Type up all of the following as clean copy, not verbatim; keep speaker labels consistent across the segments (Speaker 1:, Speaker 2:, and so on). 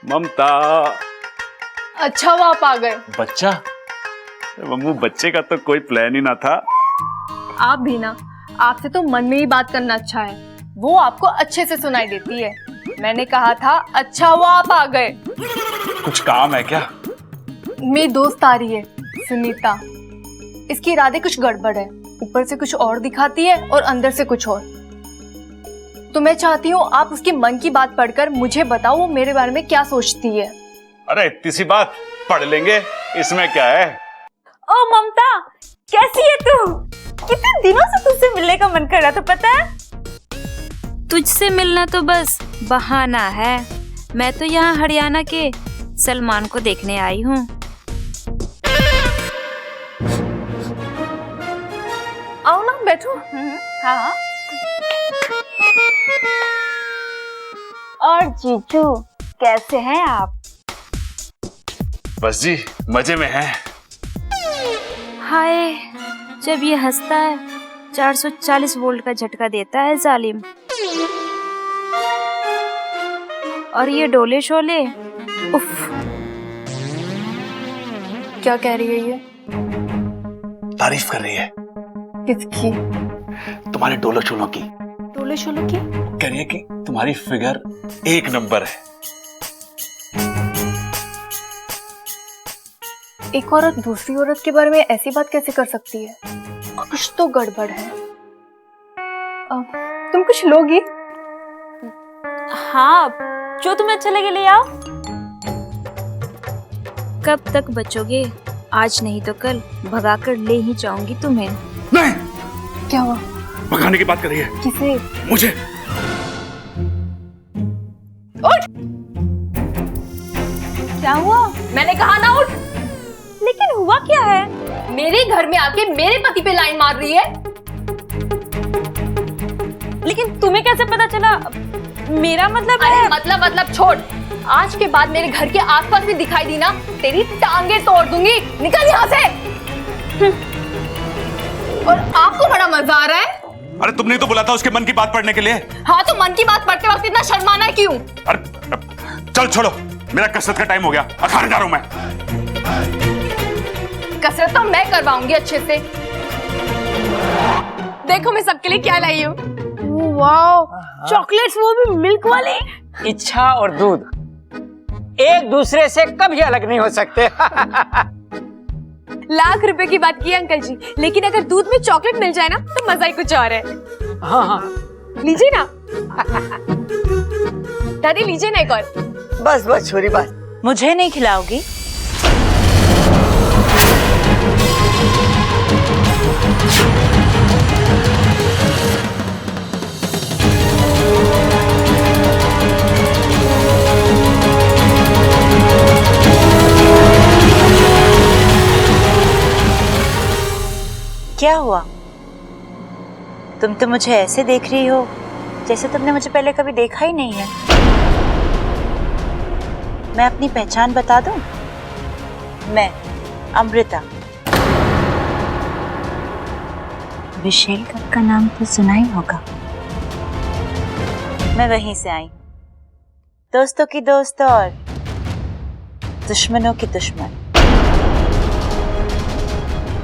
Speaker 1: ममता।
Speaker 2: अच्छा वो आप आ गए।
Speaker 1: बच्चा? मम्मू बच्चे का तो कोई प्लान ही ना था।
Speaker 2: आप भी ना, आपसे तो मन में ही बात करना अच्छा है, वो आपको अच्छे से सुनाई देती है। मैंने कहा था अच्छा हुआ आप आ गए।
Speaker 1: कुछ काम है क्या?
Speaker 2: मेरी दोस्त आ रही है सुनीता, इसके इरादे कुछ गड़बड़ है, ऊपर से कुछ और दिखाती है और अंदर से कुछ और। तो मैं चाहती हूँ आप उसके मन की बात पढ़कर मुझे बताओ वो मेरे बारे में क्या सोचती है।
Speaker 1: अरे इतनी सी बात पढ़ लेंगे, इसमें क्या है।
Speaker 3: ओ ममता, कैसी है तू? कितने दिनों से तुझसे मिलने का मन कर रहा था, पता है?
Speaker 4: तुझसे मिलना तो बस बहाना है। मैं तो यहाँ हरियाणा के सलमान को देखने आई हूँ।
Speaker 2: आओ ना बैठो।
Speaker 3: हाँ। और जीजू कैसे हैं आप?
Speaker 1: बस जी मजे में है।
Speaker 4: हाय, जब ये हंसता है 440 वोल्ट का झटका देता है जालिम। और ये डोले शोले, उफ।
Speaker 2: क्या कह रही है ये?
Speaker 1: तारीफ कर रही है।
Speaker 2: किसकी?
Speaker 1: तुम्हारे डोलो शोलों की।
Speaker 2: डोले शोले की?
Speaker 1: कह रही है कि तुम्हारी फिगर 1 नंबर है।
Speaker 2: एक औरत दूसरी औरत के बारे में ऐसी बात कैसे कर सकती है? कुछ तो गड़बड़ है। तुम कुछ लोगी?
Speaker 3: हाँ, जो तुम्हें अच्छा लगे ले आओ।
Speaker 4: कब तक बचोगे? आज नहीं तो कल भगाकर ले ही जाऊंगी तुम्हें।
Speaker 1: नहीं,
Speaker 2: क्या हुआ?
Speaker 1: भगाने की बात कर रही है।
Speaker 2: किसे?
Speaker 1: मुझे।
Speaker 2: उठ! क्या हुआ? मैंने कहा ना उठ।
Speaker 3: लेकिन हुआ क्या है?
Speaker 2: मेरे घर में आके मेरे पति पे लाइन मार रही है।
Speaker 3: लेकिन तुम्हें कैसे पता चला? मेरा मतलब
Speaker 2: अरे
Speaker 3: है।
Speaker 2: मतलब छोड़। आज के बाद मेरे घर के आसपास भी दिखाई दी ना, तेरी टांगे तोड़ दूंगी। निकल यहाँ से। और आपको बड़ा मजा आ रहा है?
Speaker 1: अरे तुमने तो बोला था उसके मन की बात पढ़ने के लिए।
Speaker 2: हाँ, तो मन की बात पढ़ते वक्त इतना शर्माना है क्यों?
Speaker 1: अरे चल छोड़ो, मेरा कसरत का टाइम हो गया, खाने जा रहा हूं मैं।
Speaker 2: कसरत तो मैं करवाऊंगी अच्छे से। देखो मैं सबके लिए क्या लाई हूँ। वाओ, चॉकलेट्स, वो भी मिल्क वाले।
Speaker 5: इच्छा और दूध एक दूसरे से कभी अलग नहीं हो सकते।
Speaker 2: लाख रुपए की बात की अंकल जी, लेकिन अगर दूध में चॉकलेट मिल जाए ना तो मजा ही कुछ और है।
Speaker 5: हाँ हाँ,
Speaker 2: लीजिए ना। दादी लीजिए ना एक और।
Speaker 5: बस बस छोरी बस।
Speaker 3: मुझे नहीं खिलाओगी? क्या हुआ? तुम तो मुझे ऐसे देख रही हो जैसे तुमने मुझे पहले कभी देखा ही नहीं है। मैं अपनी पहचान बता दूं? मैं अमृता। विशेल का नाम तो सुना ही होगा। मैं वहीं से आई, दोस्तों की दोस्त और दुश्मनों की दुश्मन।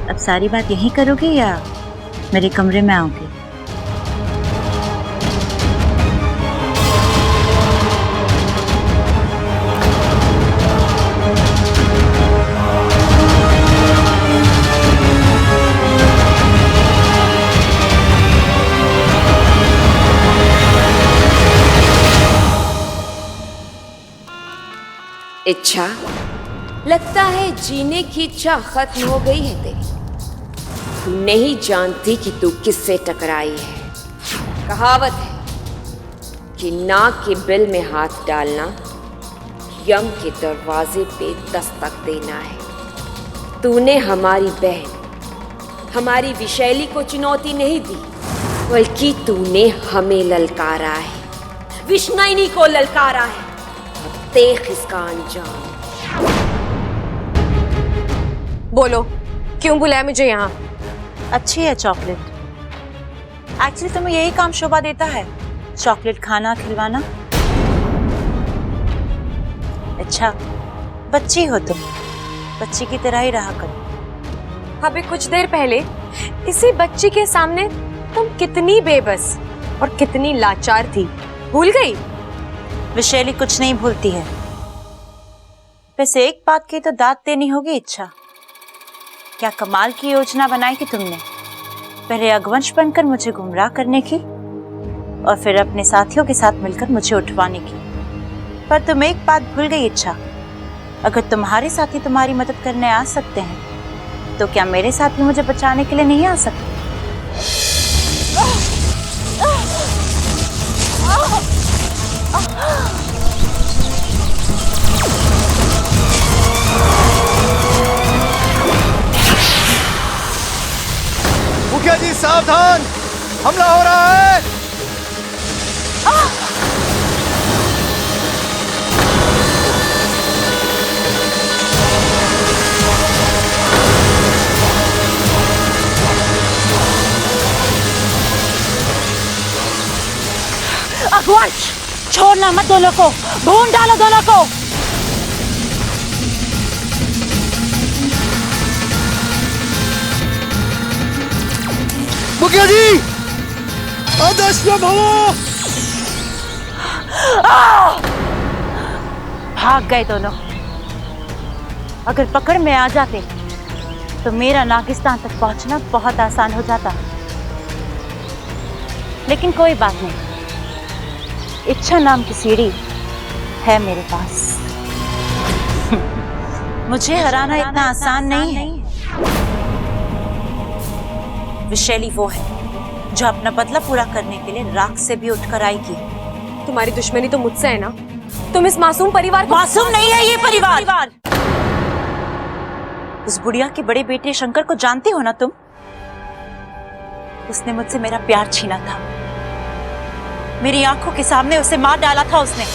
Speaker 3: अब सारी बात यही करोगे या मेरे कमरे में आओगे?
Speaker 6: इच्छा, लगता है जीने की इच्छा खत्म हो गई है तेरी। नहीं जानती कि तू किससे टकराई है। कहावत है कि नाक के बिल में हाथ डालना यम के दरवाजे पे दस्तक देना है। तूने हमारी बहन, हमारी विशैली को चुनौती नहीं दी, बल्कि तूने हमें ललकारा है, विष्णुनी को ललकारा है। अब देख इसका अंजाम।
Speaker 2: बोलो, क्यों बुलाया मुझे यहाँ?
Speaker 3: अच्छी है चॉकलेट। एक्चुअली तुम्हें यही काम शोभा देता है, चॉकलेट खाना, खिलवाना। इच्छा, बच्ची हो तुम, बच्ची की तरह ही रहा करो।
Speaker 6: अभी कुछ देर पहले इसी बच्ची के सामने तुम कितनी बेबस और कितनी लाचार थी, भूल गई?
Speaker 3: विशैली कुछ नहीं भूलती है। वैसे एक बात की तो दाद देनी होगी इच्छा। क्या कमाल की योजना बनाई कि तुमने पहले अगवंश बनकर मुझे गुमराह करने की और फिर अपने साथियों के साथ मिलकर मुझे उठवाने की। पर तुम एक बात भूल गई इच्छा, अगर तुम्हारे साथी तुम्हारी मदद करने आ सकते हैं तो क्या मेरे साथी मुझे बचाने के लिए नहीं आ सकते?
Speaker 7: मुखिया जी सावधान, हमला हो रहा है।
Speaker 3: अगवंश, छोड़ना मत दोनों को, भून डालो दोनों को।
Speaker 7: मुखिया जी, अदृश्य भवो।
Speaker 3: भाग गए दोनों। अगर पकड़ में आ जाते तो मेरा नागिस्तान तक पहुंचना बहुत आसान हो जाता। लेकिन कोई बात नहीं, इच्छा नाम की सीढ़ी है मेरे पास। मुझे हराना इतना आसान नहीं है। विशैली वो है जो अपना बदला पूरा करने के लिए राख से भी उठकर आएगी।
Speaker 6: तुम्हारी दुश्मनी तो मुझसे है ना? तुम इस मासूम परिवार को...
Speaker 3: मासूम नहीं है ये परिवार। उस बुढ़िया के बड़े बेटे शंकर को जानती हो ना तुम? उसने मुझसे मेरा प्यार छीना था, मेरी आंखों के सामने उसे मार डाला था उसने।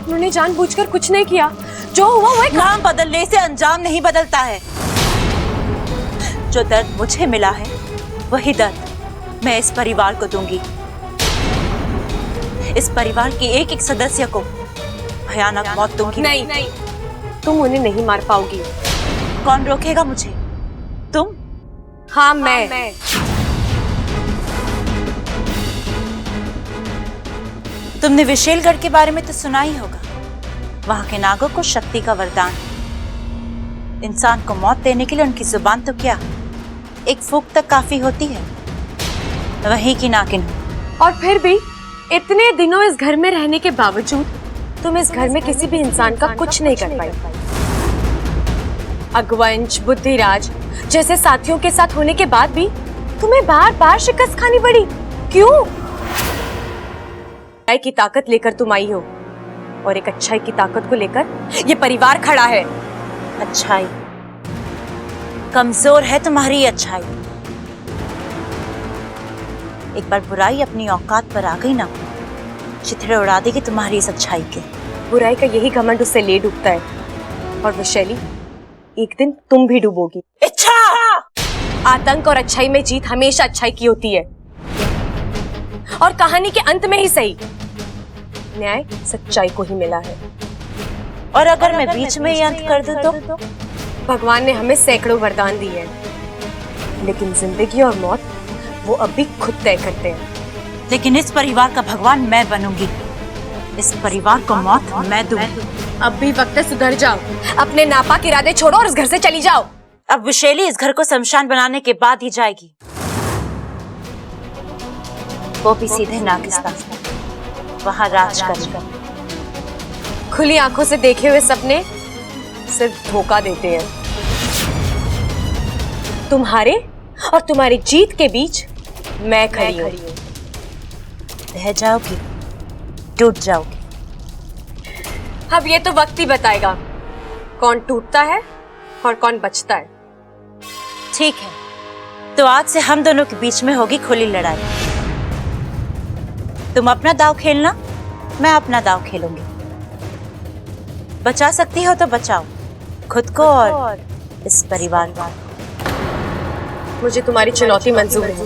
Speaker 6: उन्होंने जानबूझकर कुछ नहीं किया, जो हुआ वो एक...
Speaker 3: नाम बदलने से अंजाम नहीं बदलता है। जो दर्द मुझे मिला है वही दर्द मैं इस परिवार को दूंगी। इस परिवार के एक एक सदस्य को भयानक मौत दूंगी।
Speaker 6: नहीं, तुम उन्हें नहीं मार पाओगी।
Speaker 3: कौन रोकेगा मुझे? तुम?
Speaker 6: हाँ, मैं।
Speaker 3: तुमने विशेलगढ़ के बारे में तो सुना ही होगा। वहां के नागों को शक्ति का वरदान, इंसान को मौत देने के लिए उनकी जुबान तो क्या, एक फूंक तक काफी होती है। वहीं की नागिन।
Speaker 6: और फिर भी इतने दिनों इस घर में रहने के बावजूद तुम इस घर में किसी भी इंसान का कुछ नहीं कर पाई। अगवंश, बुद्धिराज जैसे साथियों के साथ होने के बाद भी तुम्हें बार बार शिकस्त खानी पड़ी। क्यों? अच्छाई की ताकत लेकर तुम आई हो और एक अच्छाई की ताकत को लेकर ये परिवार खड़ा है।
Speaker 3: अच्छाई? कमजोर है तुम्हारी अच्छाई। एक बार बुराई अपनी औकात पर आ गई ना, चिथड़े उड़ा देगी तुम्हारी इस अच्छाई के।
Speaker 6: बुराई का यही घमंड उससे ले डूबता है और विशैली, एक दिन तुम भी डूबोगी।
Speaker 3: इच्छा!
Speaker 6: आतंक और अच्छाई में जीत हमेशा अच्छाई की होती है, और कहानी के अंत में ही सही न्याय सच्चाई को ही मिला है।
Speaker 3: और अगर मैं बीच में ही अंत कर दूं तो?
Speaker 6: भगवान ने हमें सैकड़ों वरदान दिए हैं, लेकिन जिंदगी और मौत वो अभी खुद तय करते हैं।
Speaker 3: लेकिन इस परिवार का भगवान मैं बनूंगी। इस परिवार को मौत मैं दूंगी।
Speaker 6: अब भी वक्त है, सुधर जाओ, अपने नापाक इरादे छोड़ो और इस घर से चली जाओ।
Speaker 3: अब विशैली इस घर को शमशान बनाने के बाद ही जाएगी, वो भी सीधे नागिस्तान, वहां राज कर।
Speaker 6: खुली आंखों से देखे हुए सपने सिर्फ धोखा देते हैं। तुम्हारे और तुम्हारी जीत के बीच मैं खड़ी हूँ।
Speaker 3: रह जाओगी, टूट जाओगी।
Speaker 6: अब ये तो वक्त ही बताएगा कौन टूटता है और कौन बचता है।
Speaker 3: ठीक है, तो आज से हम दोनों के बीच में होगी खुली लड़ाई। तुम अपना दाव खेलना, मैं अपना दाव खेलूंगी। बचा सकती हो तो बचाओ खुद को और इस परिवार को।
Speaker 6: मुझे तुम्हारी चुनौती मंजूर है।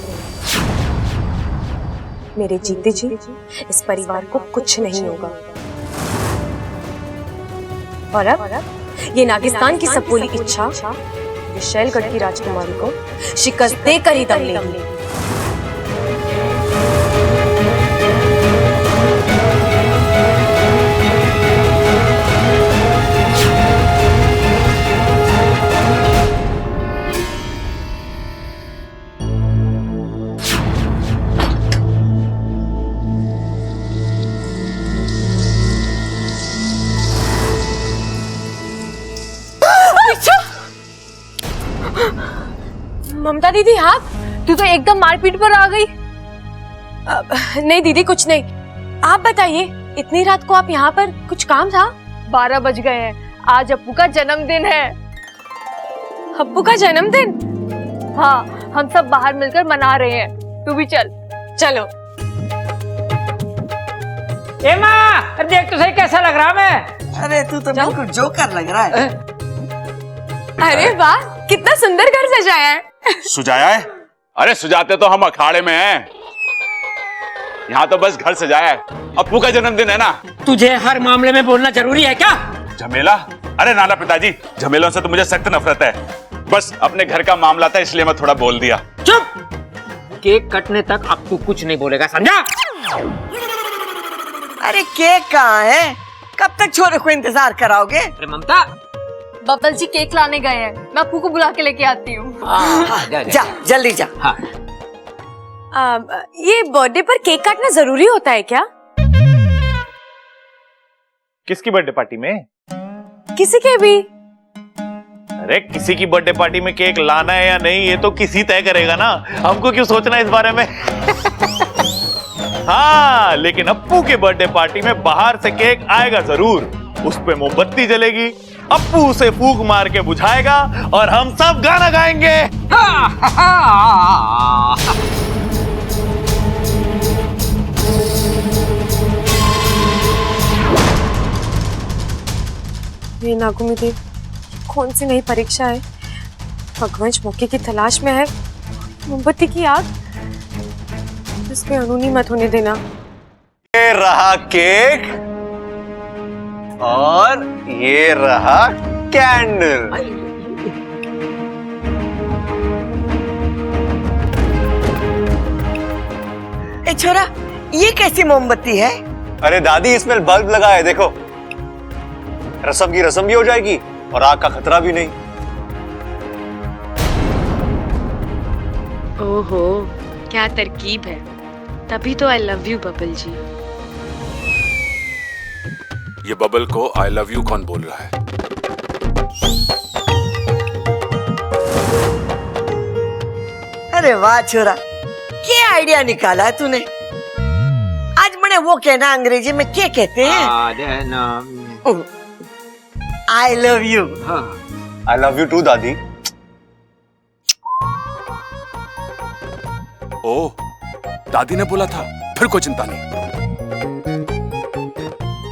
Speaker 6: मेरे जीते जी इस परिवार को कुछ नहीं होगा। और अब ये नागिस्तान की सबोली इच्छा विशैलगढ़ की राजकुमारी को शिकस्त देकर ही दम लेगी। ममता दीदी, आप?
Speaker 2: तू तो एकदम मारपीट पर आ गई।
Speaker 6: नहीं दीदी, कुछ नहीं। आप बताइए, इतनी रात को आप यहाँ पर, कुछ काम था?
Speaker 2: 12 बज गए हैं। आज अप्पू का जन्मदिन है।
Speaker 6: अप्पू का जन्मदिन?
Speaker 2: हाँ, हम सब बाहर मिलकर मना रहे हैं। तू भी चल।
Speaker 6: चलो।
Speaker 5: ए माँ, अरे देख तो सही कैसा लग रहा मैं।
Speaker 8: अरे तू तो बिल्कुल जोकर लग रहा है।
Speaker 6: अरे वाह, कितना सुंदर घर सजाया है।
Speaker 1: सुजाया है? अरे सुजाते तो हम अखाड़े में हैं। यहाँ तो बस घर सजाया है। अप्पू का जन्मदिन है ना।
Speaker 5: तुझे हर मामले में बोलना जरूरी है क्या?
Speaker 1: झमेला? अरे नाना पिताजी, झमेलों से तो मुझे सख्त नफरत है। बस अपने घर का मामला था इसलिए मैं थोड़ा बोल दिया।
Speaker 5: चुप! केक कटने तक अब तू कुछ नहीं बोलेगा, समझा?
Speaker 8: अरे केक कहाँ है? कब तक छोरे को इंतजार कराओगे?
Speaker 5: अरे ममता,
Speaker 2: बब्बल जी केक लाने गए हैं। मैं अप्पू को बुला के लेके आती हूँ।
Speaker 8: जा जल्दी जा।
Speaker 5: हाँ।
Speaker 6: ये बर्थडे पर केक काटना जरूरी होता है क्या?
Speaker 9: किसकी बर्थडे पार्टी में?
Speaker 6: किसी के भी।
Speaker 9: अरे किसी की बर्थडे पार्टी में केक लाना है या नहीं ये तो किसी तय करेगा ना। हमको क्यों सोचना है इस बारे में? हाँ, लेकिन अप्पू के बर्थडे पार्टी में बाहर से केक आएगा जरूर। उस पे मोमबत्ती जलेगी, अप्पू उसे फूंक मार के बुझाएगा और हम सब गाना गाएंगे।
Speaker 6: ये नागुमी देव, कौन सी नई परीक्षा है? भगवंश मौके की तलाश में है। मोमबत्ती की आग, इसमें अनूनी मत होने देना।
Speaker 9: ये रहा केक और ये रहा कैंडल।
Speaker 8: ए छोरा, ये कैसी मोमबत्ती है?
Speaker 9: अरे दादी, इसमें बल्ब लगा है, देखो। रस्म की रस्म भी हो जाएगी और आग का खतरा भी नहीं।
Speaker 10: ओहो, क्या तरकीब है। तभी तो आई लव यू बबल जी।
Speaker 1: ये बबल को आई लव यू कौन बोल रहा है?
Speaker 8: अरे वाह छोरा, क्या आइडिया निकाला है तूने। आज मैंने वो कहना अंग्रेजी में क्या कहते हैं? I love you.
Speaker 9: I love you too दादी।
Speaker 1: ओ, दादी ने बोला था, फिर कोई चिंता नहीं।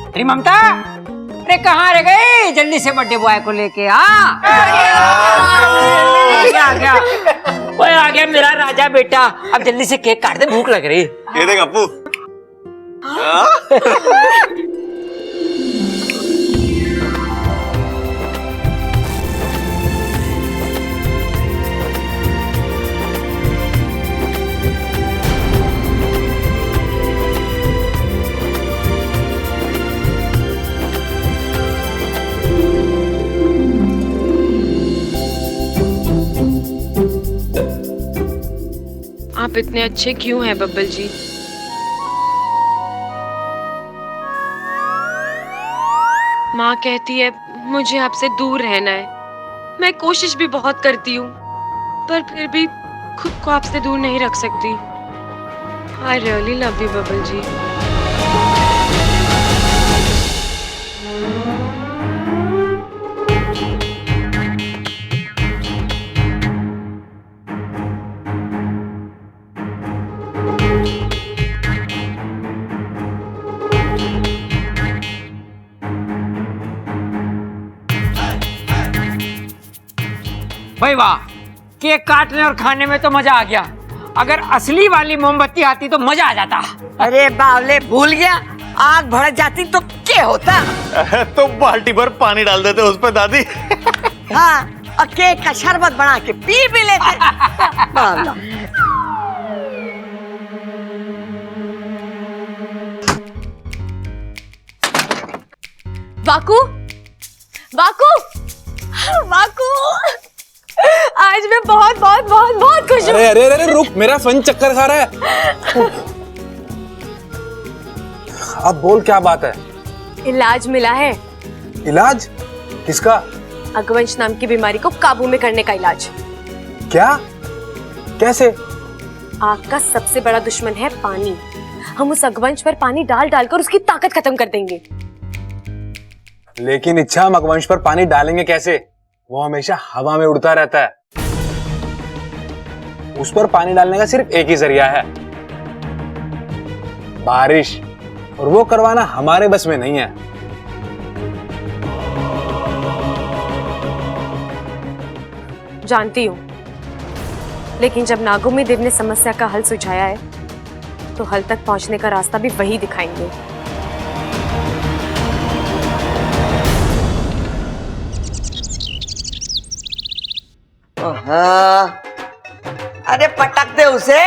Speaker 5: अरे ममता, अरे कहाँ रह गई? जल्दी से बर्थडे बॉय को लेके आ गया। ओए आ गया मेरा राजा बेटा। अब जल्दी से केक काट दे, भूख लग रही।
Speaker 9: ये देख अप्पू।
Speaker 10: आप इतने अच्छे क्यों हैं बब्बल जी? माँ कहती है मुझे आपसे दूर रहना है। मैं कोशिश भी बहुत करती हूँ, पर फिर भी खुद को आपसे दूर नहीं रख सकती। I really love you Babbal ji.
Speaker 5: भाई वाह, केक काटने और खाने में तो मजा आ गया, अगर असली वाली मोमबत्ती आती तो मजा आ जाता।
Speaker 8: अरे बावले, भूल गया, आग भड़क जाती तो क्या होता?
Speaker 9: तो बाल्टी भर पानी डाल देते उस पे दादी।
Speaker 8: हाँ, और केक का शरबत बना के पी भी लेते। बावला।
Speaker 2: वाकू, वाकू, वाकू, आज मैं बहुत बहुत बहुत बहुत खुश हूँ।
Speaker 7: अरे अरे अरे रुक, मेरा फन चक्कर खा रहा है। अब बोल, क्या बात है?
Speaker 2: इलाज मिला है।
Speaker 7: इलाज? किसका?
Speaker 2: अगवंश नाम की बीमारी को काबू में करने का इलाज।
Speaker 7: क्या? कैसे?
Speaker 2: आग का सबसे बड़ा दुश्मन है पानी। हम उस अगवंश पर पानी डाल डालकर उसकी ताकत खत्म कर देंगे।
Speaker 7: लेकिन इच्छा, हम अगवंश पर पानी डालेंगे कैसे? वो हमेशा हवा में उड़ता रहता है। उस पर पानी डालने का सिर्फ एक ही जरिया है, बारिश, और वो करवाना हमारे बस में नहीं है।
Speaker 2: जानती हूँ, लेकिन जब नागोमी देव ने समस्या का हल सुझाया है, तो हल तक पहुंचने का रास्ता भी वही दिखाएंगे।
Speaker 8: अरे पटक दे उसे।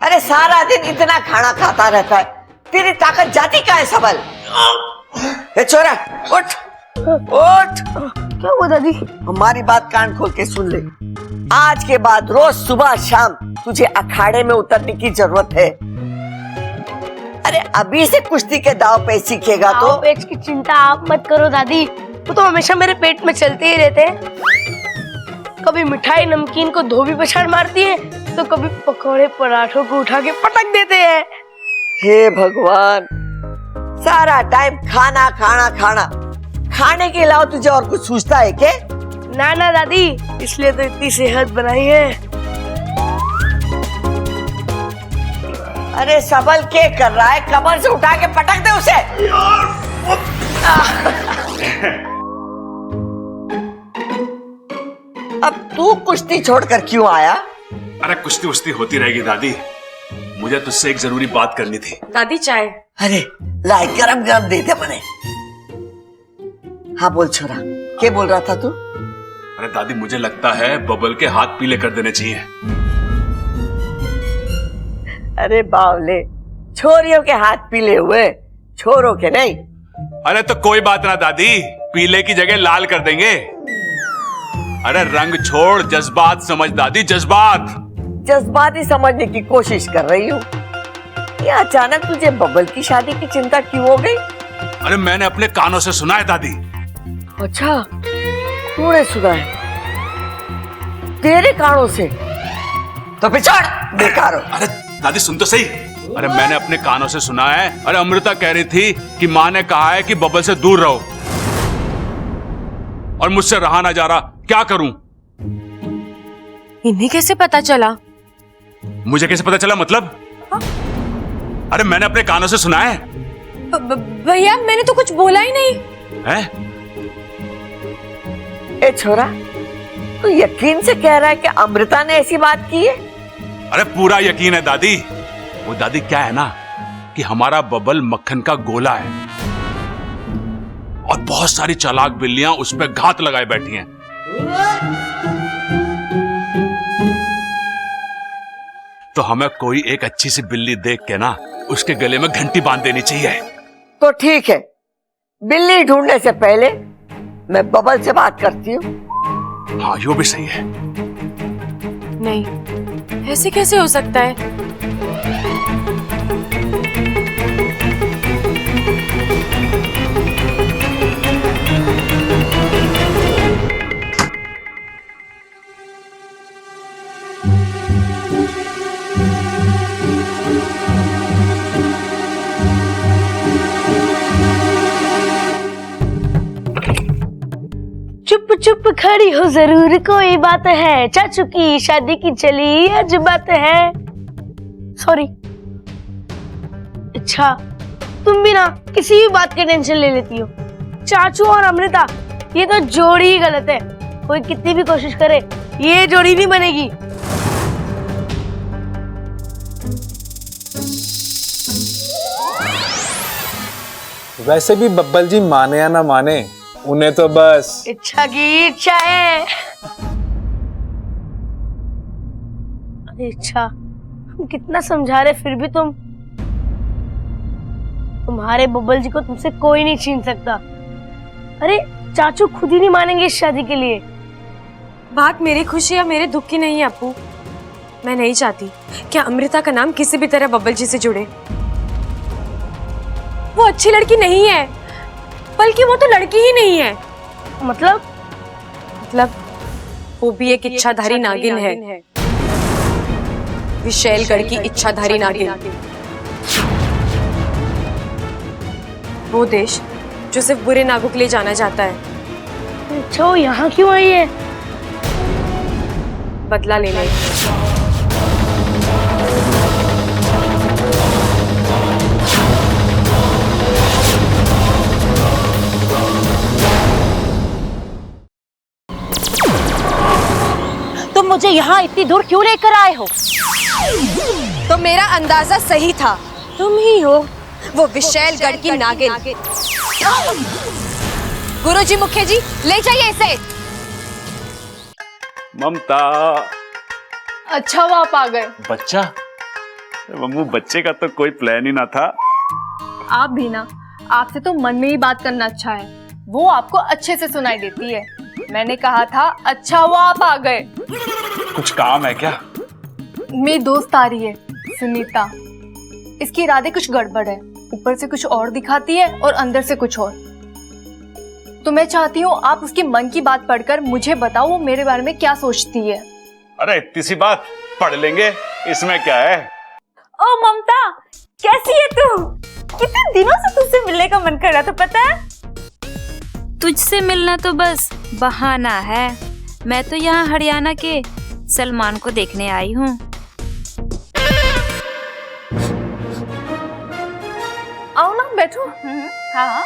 Speaker 8: अरे सारा दिन इतना खाना खाता रहता है, तेरी ताकत जाती का है सबल? ए छोरा, उठ उठ। क्या हुआ दादी? हमारी बात कान खोल के सुन ले। आज के बाद रोज सुबह शाम तुझे अखाड़े में उतरने की जरूरत है। अरे अभी से कुश्ती के दाव पे सीखेगा तो।
Speaker 11: पेट की चिंता आप मत करो दादी, वो तो हमेशा मेरे पेट में चलते ही रहते हैं। कभी मिठाई नमकीन को धोबी पछाड़ मारती है, तो कभी पकौड़े पराठों को उठा के पटक देते हैं।
Speaker 8: हे भगवान, सारा टाइम खाना खाना खाना, खाने के अलावा तुझे और कुछ सूझता है क्या?
Speaker 11: ना ना दादी, इसलिए तो इतनी सेहत बनाई है।
Speaker 8: अरे सबल क्या कर रहा है? कमर से उठा के पटक दे उसे। अब तू कुश्ती छोड़कर क्यों आया?
Speaker 1: अरे कुश्ती उश्ती होती रहेगी दादी, मुझे तुझसे एक जरूरी बात करनी थी।
Speaker 2: दादी चाय।
Speaker 8: अरे लाई, गरम गरम दे दे मने। हाँ बोल छोरा, क्या बोल रहा था तू?
Speaker 1: अरे दादी, मुझे लगता है बबल के हाथ पीले कर देने चाहिए।
Speaker 8: अरे बावले, छोरियों के हाथ पीले हुए, छोरों के नहीं।
Speaker 1: अरे तो कोई बात ना दादी, पीले की जगह लाल कर देंगे। अरे रंग छोड़, जज्बात समझ दादी, जज्बात।
Speaker 8: जज्बात ही समझने की कोशिश कर रही हूँ। ये अचानक तुझे बबल की शादी की चिंता क्यों हो गई?
Speaker 1: अरे मैंने अपने कानों से सुना है दादी।
Speaker 8: अच्छा, तूने सुना है? तेरे कानों से? तो पिछड़ बेकार हो।
Speaker 1: अरे दादी सुन तो सही। अरे मैंने अपने कानों से सुना है। अरे अमृता कह रही थी कि माँ ने कहा है कि बबल से दूर रहो, और मुझसे रहा ना जा रहा, क्या करूं?
Speaker 2: इन्हें कैसे पता चला?
Speaker 1: मुझे कैसे पता चला मतलब? अरे मैंने अपने कानों से सुना है।
Speaker 2: भैया, मैंने तो कुछ बोला ही नहीं
Speaker 1: है?
Speaker 8: ए छोरा, तू यकीन से कह रहा है कि अमृता ने ऐसी बात की है?
Speaker 1: अरे पूरा यकीन है दादी। वो दादी क्या है ना कि हमारा बबल मक्खन का गोला है, और बहुत सारी चालाक बिल्लियां उस पर घात लगाए बैठी हैं। तो हमें कोई एक अच्छी सी बिल्ली देख के ना उसके गले में घंटी बांध देनी चाहिए।
Speaker 8: तो ठीक है, बिल्ली ढूंढने से पहले मैं बबल से बात करती हूँ।
Speaker 1: हाँ, यो भी सही है।
Speaker 2: नहीं, ऐसे कैसे हो सकता है?
Speaker 11: चुप चुप खड़ी हो, जरूर कोई बात है। चाचू की शादी की चली आज बात है। सॉरी। अच्छा, तुम भी ना किसी भी बात की टेंशन ले लेती हो। चाचू और अमृता, ये तो जोड़ी ही गलत है। कोई कितनी भी कोशिश करे ये जोड़ी नहीं बनेगी।
Speaker 7: वैसे भी बब्बल जी माने या ना माने, उन्हें तो बस
Speaker 11: इच्छा की इच्छा है। अरे इच्छा, हम कितना समझा रहे फिर भी तुम्हारे बब्बल जी को तुमसे कोई नहीं छीन सकता। अरे चाचू खुद ही नहीं मानेंगे इस शादी के लिए।
Speaker 10: बात मेरी खुशी या मेरे दुख की नहीं है अप्पू। मैं नहीं चाहती कि अमृता का नाम किसी भी तरह बब्बल जी से जुड़े। वो अच्छी लड़की नहीं है, बल्कि वो तो लड़की ही नहीं है। मतलब वो भी एक इच्छाधारी नागिन है, विशैलगढ़ की इच्छाधारी नागिन। वो देश जो सिर्फ बुरे नागों के लिए जाना जाता है।
Speaker 11: अच्छा, वो यहाँ क्यों आई है?
Speaker 10: बदला लेने।
Speaker 3: तुम मुझे यहाँ इतनी दूर क्यों लेकर आए हो?
Speaker 10: तो मेरा अंदाजा सही था, तुम ही हो वो विशैलगढ़ की नागिन। गुरुजी, मुखिया जी, ले जाइए इसे।
Speaker 1: ममता,
Speaker 2: अच्छा वो आप आ गए।
Speaker 1: बच्चा? मम्मू, बच्चे का तो कोई प्लान ही ना था।
Speaker 2: आप भी ना, आपसे तो मन में ही बात करना अच्छा है, वो आपको अच्छे से सुनाई देती है। मैंने कहा था अच्छा वो आप आ गए।
Speaker 1: कुछ काम है क्या?
Speaker 2: मेरी दोस्त आ रही है सुनीता, इसके इरादे कुछ गड़बड़ है, ऊपर से कुछ और दिखाती है और अंदर से कुछ और। तो मैं चाहती हूँ आप उसके मन की बात पढ़कर मुझे बताओ वो मेरे बारे में क्या सोचती है।
Speaker 1: अरे इतनी सी बात पढ़ लेंगे, इसमें क्या है?
Speaker 3: ओ ममता, कैसी है तू? कितने दिनों से तुझसे मिलने का मन कर रहा था, पता है?
Speaker 4: तुझसे मिलना तो बस बहाना है। मैं तो यहाँ हरियाणा के सलमान को देखने आई हूँ।
Speaker 2: आओ ना, बैठो।
Speaker 3: हाँ।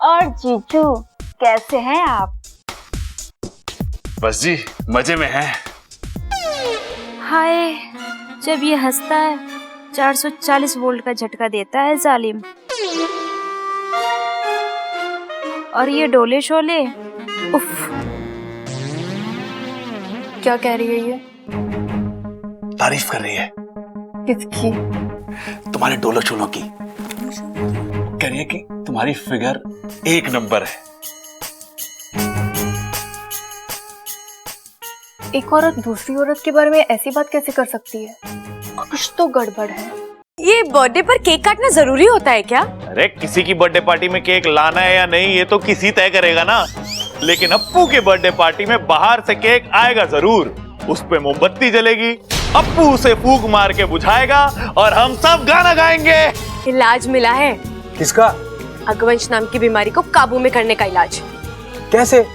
Speaker 3: और जीजू कैसे हैं आप?
Speaker 1: बस जी, मजे में है।
Speaker 4: हाय, जब ये हंसता है 440 वोल्ट का झटका देता है जालिम। और ये डोले शोले, उफ।
Speaker 2: क्या कह रही है ये?
Speaker 1: तारीफ कर रही है।
Speaker 2: किसकी?
Speaker 1: तुम्हारे डोलो शोलों की। कह रही है कि तुम्हारी फिगर एक नंबर है।
Speaker 2: एक औरत दूसरी औरत के बारे में ऐसी बात कैसे कर सकती है? कुछ तो गड़बड़ है।
Speaker 10: ये बर्थडे पर केक काटना जरूरी होता है क्या?
Speaker 9: अरे किसी की बर्थडे पार्टी में केक लाना है या नहीं, ये तो किसी तय करेगा ना। लेकिन अप्पू के बर्थडे पार्टी में बाहर से केक आएगा जरूर, उस पे मोमबत्ती जलेगी, अप्पू उसे फूंक मार के बुझाएगा और हम सब गाना गाएंगे।
Speaker 10: इलाज मिला है।
Speaker 7: किसका?
Speaker 10: अगवंश नाम की बीमारी को काबू में करने का इलाज।
Speaker 7: कैसे?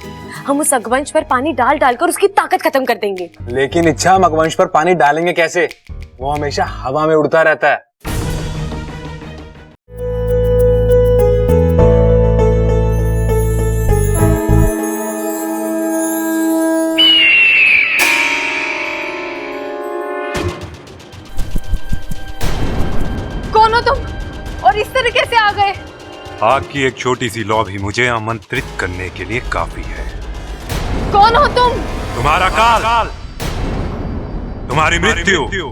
Speaker 10: हम उस अगवंश पर पानी डाल डालकर उसकी ताकत खत्म कर देंगे।
Speaker 7: लेकिन इच्छा, हम अगवंश पर पानी डालेंगे कैसे? वो हमेशा हवा में उड़ता रहता है।
Speaker 2: कौन हो तुम और इस तरीके से आ गए?
Speaker 12: आग की एक छोटी सी लौ भी मुझे आमंत्रित करने के लिए काफी है।
Speaker 2: कौन हो तुम?
Speaker 12: तुम्हारा काल, तुम्हारी मृत्यु।